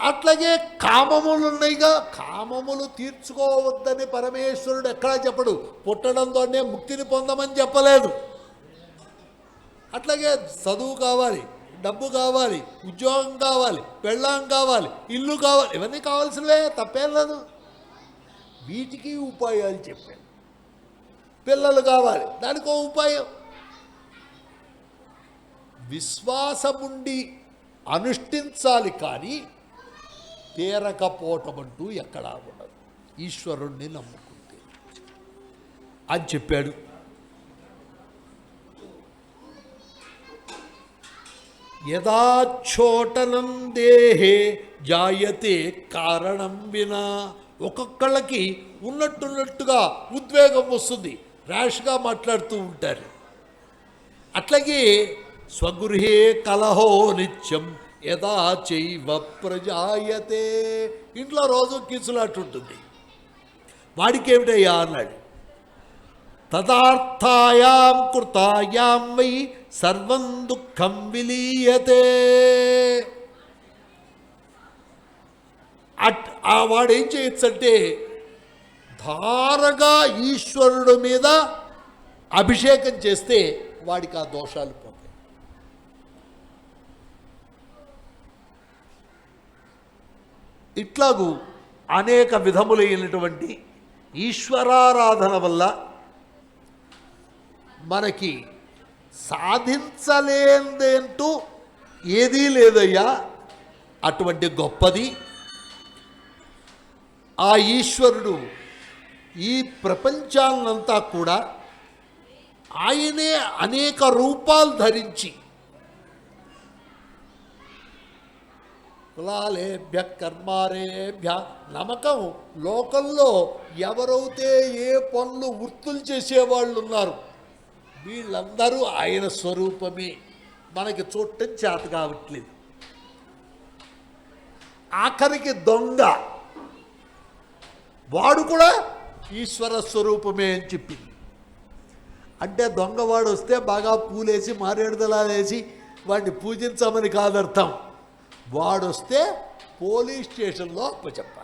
అట్లాగే కామములు ఉన్నాయిగా, కామములు తీర్చుకోవద్దని పరమేశ్వరుడు ఎక్కడా చెప్పడు. పుట్టడంతోనే ముక్తిని పొందమని చెప్పలేదు. అట్లాగే చదువు కావాలి, డబ్బు కావాలి, ఉద్యోగం కావాలి, పెళ్ళాం కావాలి, ఇల్లు కావాలి, ఇవన్నీ కావాల్సినవే, తప్పేం లేదు. వీటికి ఉపాయాలు చెప్పాను. పిల్లలు కావాలి, దానికో ఉపాయం. విశ్వాసముండి అనుష్ఠించాలి, కానీ తీరకపోవటమంటూ ఎక్కడా ఉండదు ఈశ్వరుణ్ణి నమ్ముకుంటే అని చెప్పాడు. యథాచోటనం దేహే జాయతే కారణం వినా. ఒక్కొక్కళ్ళకి ఉన్నట్టున్నట్టుగా ఉద్వేగం వస్తుంది, ర్యాష్గా మాట్లాడుతూ ఉంటారు. అట్లాగే స్వగృహే కలహో నిత్యం యథా చైవ ప్రజాయతే. ఇంట్లో రోజు కీచులాట్టుంటుంది. వాడికి ఏమిటయ్యా అన్నాడు. తదార్థాయాం కృతాయాం వై సర్వం దుఃఖం విలీయతే. వాడేం చేయొచ్చంటే ధారగా ఈశ్వరుడు మీద అభిషేకం చేస్తే వాడికి ఆ దోషాలు పోతాయి. ఇట్లాగూ అనేక విధములైనటువంటి ఈశ్వరారాధన వల్ల మనకి సాధించలేందేంటూ ఏదీ లేదయ్యా. అటువంటి గొప్పది ఆ ఈశ్వరుడు. ఈ ప్రపంచాన్నంతా కూడా ఆయనే అనేక రూపాలు ధరించి కులాలేభ్య కర్మారేభ్య నమ్మకం. లోకంలో ఎవరైతే ఏ పనులు వృత్తులు చేసేవాళ్ళు ఉన్నారు వీళ్ళందరూ ఆయన స్వరూపమే. మనకి చూడటం చేత కావట్లేదు. ఆఖరికి దొంగ వాడు కూడా ఈశ్వర స్వరూపమే అని చెప్పింది. అంటే దొంగవాడు వస్తే బాగా పూలేసి మారేడుదలాలేసి వాడిని పూజించమని కాదర్థం. వాడొస్తే పోలీస్ స్టేషన్లో అప్పచెప్పాలి.